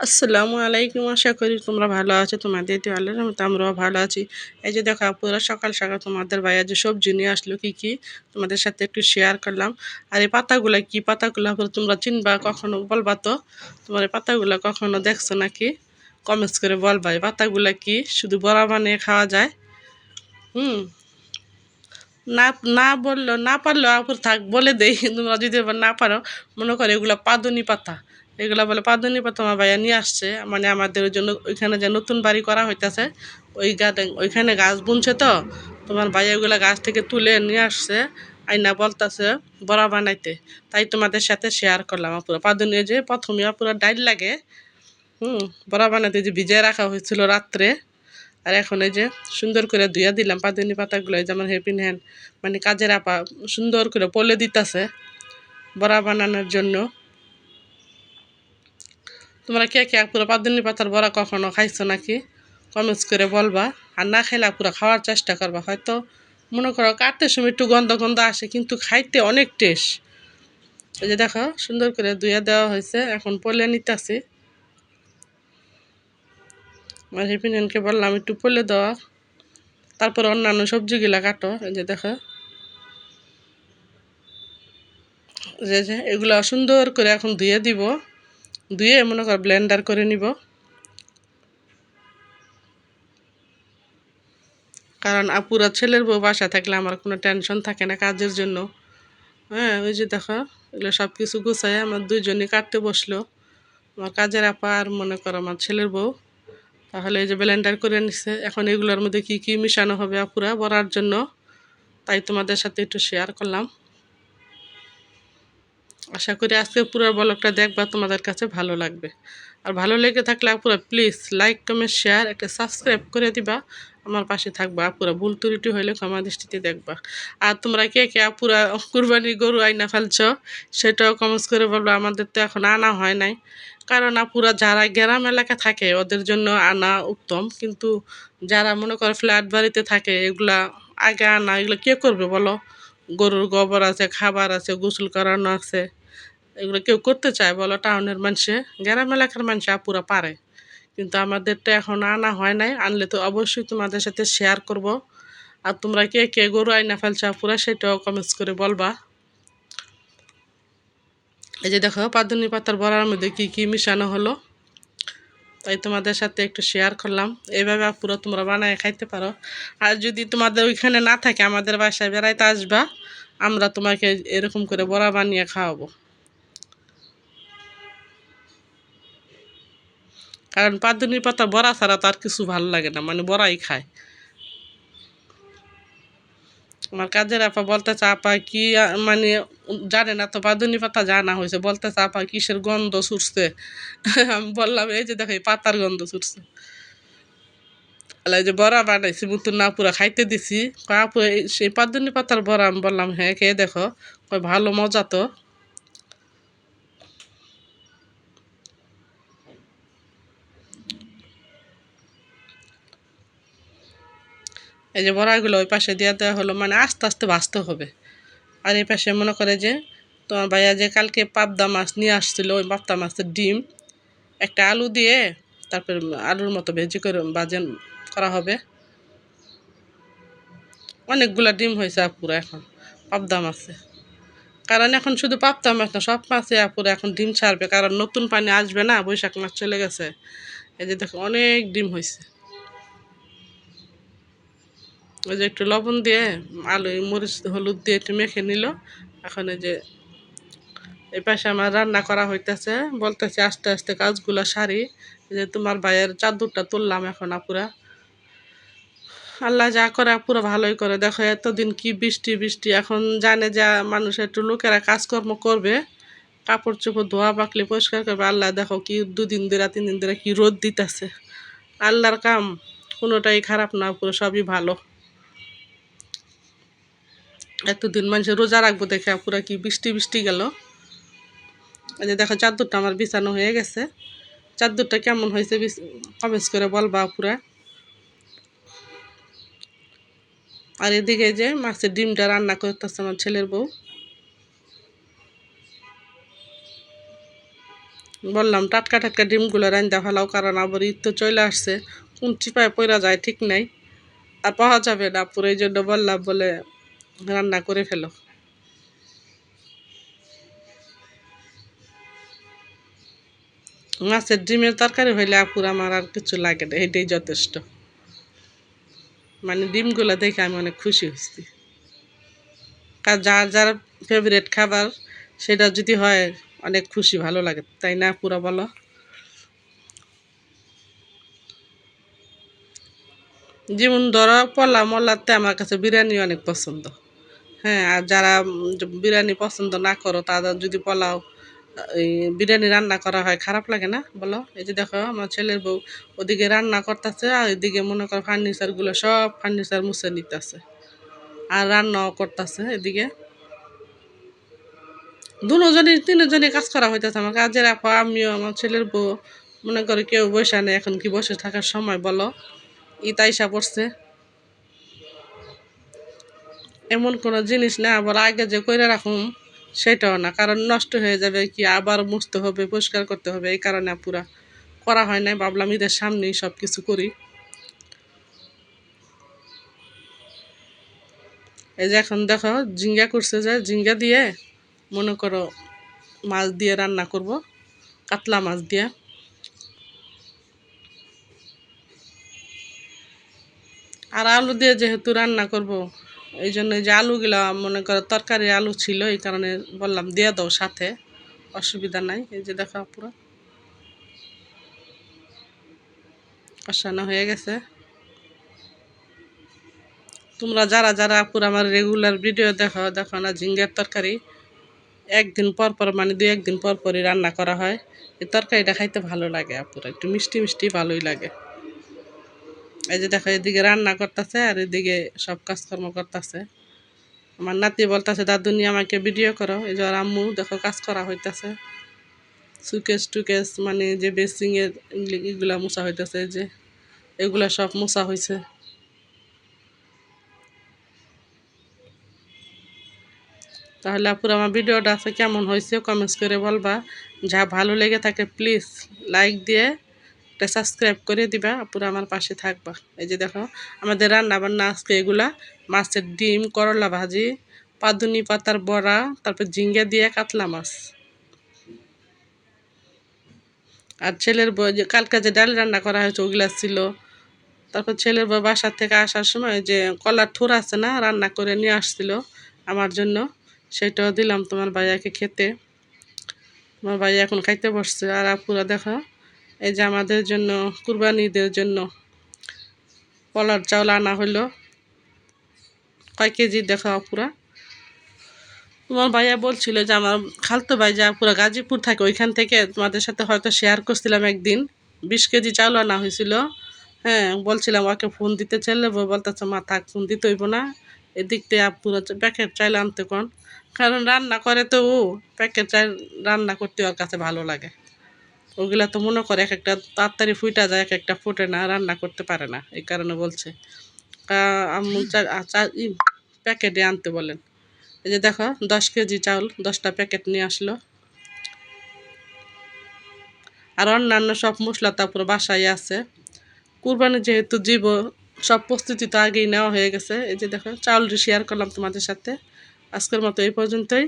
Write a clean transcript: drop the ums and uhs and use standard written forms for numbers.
আসসালামু আলাইকুম। আশা করি তোমরা ভালো আছো। তোমাদের তো আল্লাহর রহমতে আমরাও ভালো আছি। এই যে দেখো আপুরা সকাল সকাল তোমাদের ভাইয়া যে সবজি নিয়ে আসলো কি কি তোমাদের সাথে একটু শেয়ার করলাম। আর এই পাতাগুলা কি পাতাগুলো আপুরা তোমরা চিনবা কখনো বলবা তো। তোমার এই পাতাগুলা কখনো দেখছো নাকি? কমেন্টস করে বলবা এই পাতাগুলা কি শুধু বড়া বানিয়ে খাওয়া যায়? হুম। না, না বললো না পারলেও আপুর থাক বলে দেই তোমরা যদি এবার না পারো। মনে করো এগুলো পাদুনি পাতা। এগুলা বলে পাদুনি পাতা আমার ভাইয়া নিয়ে আসছে, মানে আমাদের ওই জন্য ওইখানে যে নতুন বাড়ি করা হইতেছে ওই গার্ডেন ওইখানে গাছ বুনছে তো। তোমার ভাইয়া ওইগুলা গাছ থেকে তুলে নিয়ে আসছে, আইনা বলতাছে বড়া বানাইতে। তাই তোমাদের সাথে শেয়ার করলাম আপুরা। পাদুনি যে প্রথমে আপুরা ডাইল লাগে। হুম। বড়া বানাইতে যে ভিজিয়ে রাখা হয়েছিল রাত্রে। আর এখন এই যে সুন্দর করে ধুইয়া দিলাম পাতুনি পাতাগুলো, এই যেমন হেল্পিং হ্যান্ড মানে কাজের আপা সুন্দর করে পলে দিতেছে বড়া বানানোর জন্য। তোমরা কে কে পুরো পাতুনি পাতার বড়া কখনো খাইছো নাকি? কমেন্টস করে বলবা। আর না খাইলে পুরো খাওয়ার চেষ্টা করবা। হয়তো মনে করো কাটতে সময় একটু গন্ধ গন্ধ আসে, কিন্তু খাইতে অনেক টেস্ট। এই যে দেখো সুন্দর করে ধুইয়া দেওয়া হয়েছে, এখন পলে নিতেছি। আমার হেল্পিং হ্যান্ডকে বললাম একটু পলে দেওয়া, তারপর অন্যান্য সবজিগুলা কাটো। এই যে দেখো যে এগুলো সুন্দর করে এখন ধুয়ে দিব। ধুয়ে মনে কর ব্লেন্ডার করে নিব। কারণ আপুরা ছেলের বউ বাসা থাকলে আমার কোনো টেনশন থাকে না কাজের জন্য। হ্যাঁ, ওই যে দেখো এগুলো সব কিছু গুছাই আমার দুইজনই কাটতে বসলো। আমার কাজের আপা আর মনে করো আমার ছেলের বউ। তাহলে এই যে ব্লেন্ডার করে নিচ্ছে, এখন এগুলোর মধ্যে কি কি মিশানো হবে আপুরা বড়ার জন্য, তাই তোমাদের সাথে একটু শেয়ার করলাম। আশা করি আজকে পুরো ব্লগটা দেখবা, তোমাদের কাছে ভালো লাগবে। আর ভালো লেগে থাকলে আপুরা প্লিজ লাইক কমেন্ট শেয়ার একটা সাবস্ক্রাইব করে দিবা। আমার পাশে থাকবা আপুরা, ভুল ত্রুটি হইলে ক্ষমা দৃষ্টিতে দেখবা। আর তোমরা কে কে আপুরা কুরবানি গরু আইনা ফেলছ সেটাও কমেন্টস করে বলবো। আমাদের তো এখন আনা হয় নাই, কারণ আপুরা যারা গ্রাম এলাকা থাকে ওদের জন্য আনা উত্তম, কিন্তু যারা মনে করো ফ্ল্যাট বাড়িতে থাকে এগুলা আগে আনা এগুলো কে করবে বলো? গরুর গোবর আছে, খাবার আছে, গোসল করানো আছে, এগুলো কেউ করতে চায় বলো? টাউনের মানুষে, গ্রাম এলাকার মানুষ আপুরা পারে, কিন্তু আমাদেরটা এখন আনা হয় নাই। আনলে তো অবশ্যই তোমাদের সাথে শেয়ার করব। আর তোমরা কে কে গরু আইনা ফেলছো আপুরা সেটাও কমেন্টস করে বলবা। এই যে দেখো পাদুনি পাতার বড়ার মধ্যে কি কি মিশানো হলো, তাই তোমাদের সাথে একটু শেয়ার করলাম। এইভাবে আপুরা তোমরা বানায় খাইতে পারো। আর যদি তোমাদের ওইখানে না থাকে আমাদের বাসায় বেড়াইতে আসবা, আমরা তোমাকে এরকম করে বড়া বানিয়ে খাওয়াবো। কারণ পাদুনির পাতা বড়া ছাড়া তো আর কিছু ভালো লাগে না, মানে বড়াই খায়। আমার কাজের আপা বলতেছে আপা কি মানে জানে না তো পাদুনি পাতা জানা হয়েছে, বলতেছে আপা কিসের গন্ধ ছুটছে। আমি বললাম এই যে দেখো এই পাতার গন্ধ ছুটছে। এই যে বড়া বানাইছি মুতুন না পুরা খাইতে দিছি। কয় আপু সেই পাদুনি পাতার বড়া? আমি বললাম হ্যাঁ খেয়ে দেখো। কয় ভালো মজা তো। এই যে বড়াগুলো ওই পাশে দিয়ে দেওয়া হলো, মানে আস্তে আস্তে ভাজতে হবে। আর এই পাশে মনে করে যে তোমার ভাইয়া যে কালকে পাবদা মাছ নিয়ে আসছিল, ওই পাবদা মাছের ডিম একটা আলু দিয়ে তারপর আলুর মতো ভেজি করে বাজেন করা হবে। অনেকগুলা ডিম হয়েছে আপুরা এখন পাবদা মাছে। কারণ এখন শুধু পাবদা মাছ না, সব মাছে আপুরা এখন ডিম ছাড়বে, কারণ নতুন পানি আসবে না, বৈশাখ মাস চলে গেছে। এই যে দেখো অনেক ডিম হয়েছে। ওই যে একটু লবণ দিয়ে আলু মরিচ হলুদ দিয়ে একটু মেখে নিল। এখন এই যে এই পাশে আমার রান্না করা হইতেছে, বলতেছে আস্তে আস্তে কাজগুলো সারি। এই যে তোমার ভাইয়ের চাদরটা তুললাম এখন আপুরা। আল্লাহ যা করে পুরো ভালোই করে। দেখো এতদিন কি বৃষ্টি বৃষ্টি, এখন জানে যা মানুষ একটু লোকেরা কাজকর্ম করবে, কাপড় চোপড় ধোয়া পাকলে পরিষ্কার করবে। আল্লাহ দেখো কি 2 দিন ধরে 3 দিন ধরে কি রোদ দিতেছে। আল্লাহর কাম কোনোটাই খারাপ না, পুরো সবই ভালো। এতদিন মানুষের রোজা রাখবো দেখে পুরা কি বৃষ্টি বৃষ্টি গেল। এই যে দেখো চাদরটা আমার বিছানো হয়ে গেছে। চাদরটা কেমন হয়েছে কমেন্টস করে বলবা পুরা। আর এদিকে যে মাছের ডিমটা রান্না করতেছে আমার ছেলের বউ। বললাম টাটকা টাটকা ডিমগুলো রান্দা ফেলাও, কারণ আবার ঈদ তো চলে আসছে, কোন চিপায় পড়া যায় ঠিক নাই, আর পাওয়া যাবে না পুরো, এই জন্য বললাম বলে রান্না করে ফেলো। মাছের ডিমের তরকারি হইলে আপুর আমার আর কিছু লাগে না, এটাই যথেষ্ট। মানে ডিমগুলো দেখে আমি অনেক খুশি হয়েছি। যার যার ফেভারিট খাবার সেটা যদি হয় অনেক খুশি ভালো লাগে, তাই না পুরা বলো? যেমন ধরো পোলা মোল্লাতে আমার কাছে বিরিয়ানি অনেক পছন্দ। হ্যাঁ, আর যারা বিরিয়ানি পছন্দ না করো তাদের যদি পোলাও এই বিরিয়ানি রান্না করা হয় খারাপ লাগে না বলো? এই যে দেখো আমার ছেলের বউ ওদিকে রান্না করতেছে, আর এদিকে মনে করো ফার্নিচারগুলো সব ফার্নিচার মুছে নিতেছে, আর রান্নাও করতেছে এদিকে। দুজনই তিনজনই কাজ করা হইতেছে, আমার কাজের আপা আমিও আমার ছেলের বউ, মনে করে কেউ বসে নেই, এখন কি বসে থাকার সময় বলো? ইতাইসা পড়ছে, এমন কোনো জিনিস না আবার আগে যে কইরা রাখুম সেটাও না, কারণ নষ্ট হয়ে যাবে, কি আবার মুছতে হবে পরিষ্কার করতে হবে, এই কারণে পুরা করা হয় নাই, ভাবলাম ঈদের সামনেই সব কিছু করি। এই যে এখন দেখো ঝিঙ্গা করছে, যে ঝিঙ্গা দিয়ে মনে করো মাছ দিয়ে রান্না করব, কাতলা মাছ দিয়ে। আর আলু দিয়ে যেহেতু রান্না করব, এই জন্য যে আলুগুলা মনে করো তরকারি আলু ছিল, এই কারণে বললাম দিয়ে দাও সাথে, অসুবিধা নাই। এই যে দেখো পুরো কষানো হয়ে গেছে। তোমরা যারা যারা পুরো আমার রেগুলার ভিডিও দেখো, দেখো না ঝিঙ্গের তরকারি একদিন পর পর, মানে 2-1 দিন পর পরই রান্না করা হয়। এই তরকারিটা খাইতে ভালো লাগে আপুরা, একটু মিষ্টি মিষ্টি ভালোই লাগে। এই যে দেখো এদিকে রান্না করতেছে আর এদিকে সব কাজকর্ম করতেছে। আমার নাতি বলতেছে দাদুনি আমাকে ভিডিও করো, এই যে আর আম্মু দেখো কাজ করা হইতেছে, সুকেস টুকেস মানে যে বেসিংয়ের এগুলা মোছা হইতেছে, যে এগুলা সব মোছা হয়েছে। তাহলে আপুর আমার ভিডিওটা আছে কেমন হয়েছে কমেন্টস করে বলবা। যা ভালো লেগে থাকে প্লিজ লাইক দিয়ে একটা সাবস্ক্রাইব করে দিবা, আপুরা আমার পাশে থাকবা। এই যে দেখো আমাদের রান্না বান্না আজকে এগুলা, মাছের ডিম, করলা ভাজি, পাদুনি পাতার বড়া, তারপর ঝিঙ্গা দিয়ে কাতলা মাছ। আর ছেলের বউ যে কালকে যে ডাল রান্না করা হয়েছে ওগুলা ছিল। তারপর ছেলের বউ বাসার থেকে আসার সময় যে কলার থুর আছে না, রান্না করে নিয়ে আসছিল আমার জন্য, সেটাও দিলাম তোমার ভাইয়াকে খেতে। আমার ভাইয়া এখন খাইতে বসছে। আর আপুরা দেখো এই যে আমাদের জন্য কুরবানিদের জন্য কলার চাউল আনা হলো, কয় কেজি দেখো আপুরা। তোমার ভাইয়া বলছিল যে আমার খালতো ভাই যা পুরো গাজীপুর থাকে, ওইখান থেকে তোমাদের সাথে হয়তো শেয়ার করছিলাম একদিন, 20 কেজি চাউল আনা হয়েছিল। হ্যাঁ, বলছিলাম ওকে ফোন দিতে চাইলে বলতেছে মা থাক, ফোন দিতে হইব না, এদিক থেকে পুরো প্যাকেট চাইল আনতে কোন, কারণ রান্না করে তো ও, প্যাকেট চাইল রান্না করতে ওর কাছে ভালো লাগে। ওগুলা তো মনে করে এক একটা তাড়াতাড়ি ফুইটা যায়, এক একটা ফুটে না, রান্না করতে পারে না, এই কারণে বলছে আম্মু প্যাকেটে আনতে বলেন। এই যে দেখো 10 কেজি চাউল 10টা প্যাকেট নিয়ে আসলো। আর অন্যান্য সব মশলা তারপর বাসায় আছে, কুরবানি যেহেতু জীব, সব প্রস্তুতি তো আগেই নেওয়া হয়ে গেছে। এই যে দেখো চাউলটি শেয়ার করলাম তোমাদের সাথে। আজকের মতো এই পর্যন্তই।